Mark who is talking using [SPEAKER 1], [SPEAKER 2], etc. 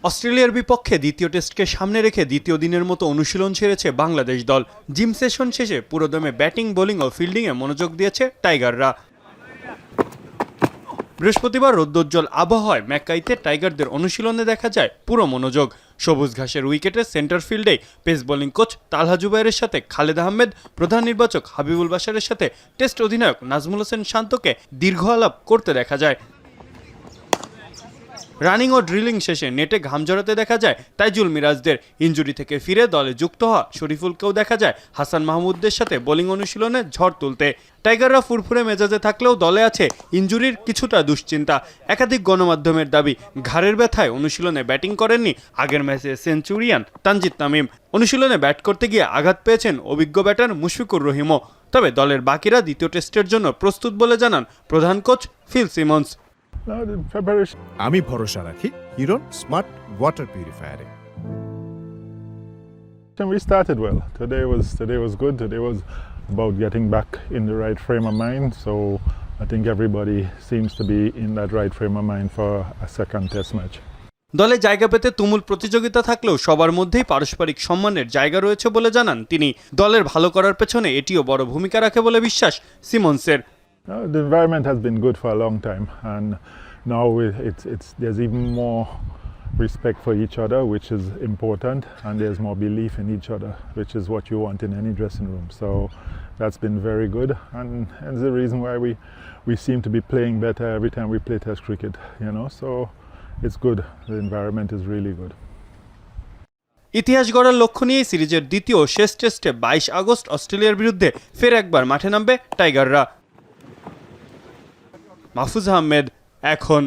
[SPEAKER 1] অস্ট্রেলিয়ার বিপক্ষে দ্বিতীয় টেস্টকে সামনে রেখে দ্বিতীয় দিনের মতো অনুশীলন ছেড়েছে বাংলাদেশ দল। জিম সেশন শেষে পুরোদমে ব্যাটিং, বোলিং ও ফিল্ডিংয়ে মনোযোগ দিয়েছে টাইগাররা। বৃহস্পতিবার রৌদ্রোজ্জ্বল আবহাওয়ায় ম্যাককাইতে টাইগারদের অনুশীলনে দেখা যায় পুরো মনোযোগ। সবুজ ঘাসের উইকেটে সেন্টার ফিল্ডে পেস বোলিং কোচ তালহা জুবাইরের সাথে খালেদ আহমেদ, প্রধান নির্বাচক হাবিবুল বাশারের সাথে টেস্ট অধিনায়ক নাজমুল হোসেন শান্তকে দীর্ঘ আলাপ করতে দেখা যায়। রানিং ও ড্রিলিং শেষে নেটে ঘাম জড়াতে দেখা যায় তাইজুল মিরাজদের। ইনজুরি থেকে ফিরে দলে যুক্ত হওয়া শরীফুলকেও দেখা যায় হাসান মাহমুদদের সাথে বোলিং অনুশীলনে ঝড় তুলতে। টাইগাররা ফুরফুরে মেজাজে থাকলেও দলে আছে ইনজুরির কিছুটা দুশ্চিন্তা। একাধিক গণমাধ্যমের দাবি, ঘাড়ের ব্যথায় অনুশীলনে ব্যাটিং করেননি আগের ম্যাচে সেঞ্চুরিয়ান তানজিদ তামিম। অনুশীলনে ব্যাট করতে গিয়ে আঘাত পেয়েছেন অভিজ্ঞ ব্যাটার মুশফিকুর রহিমও। তবে দলের বাকিরা দ্বিতীয় টেস্টের জন্য প্রস্তুত বলে জানান প্রধান কোচ ফিল সিমন্স।
[SPEAKER 2] আমি ভরসা রাখি হিরন স্মার্ট ওয়াটার পিউরিফায়ারে।
[SPEAKER 3] We started well. Today was good. Today was about getting back in the right frame of mind. So I think everybody seems to be in that right frame of mind for a second test match.
[SPEAKER 1] দলে জায়গা পেতে তুমুল প্রতিযোগিতা থাকলেও সবার মধ্যেই পারস্পরিক সম্মানের জায়গা রয়েছে বলে জানান তিনি। দলের ভালো করার পেছনে এটিও বড় ভূমিকা রাখে বলে বিশ্বাস সিমন্সের।
[SPEAKER 3] The environment has been good for a long time, and now there's even more respect for each other, which is important, and there's more belief in each other, which is what you want in any dressing room. So that's been very good, and it's the reason why we seem to be playing better every time we play Test cricket. So it's good. The environment is really good.
[SPEAKER 1] ইতিহাস গড়ার লক্ষ্য নিয়ে সিরিজের দ্বিতীয় শেষ টেস্টে 22 August অস্ট্রেলিয়ার বিরুদ্ধে ফের একবার মাঠে নামবে টাইগাররা। মাহফুজ আহমেদ, এখন।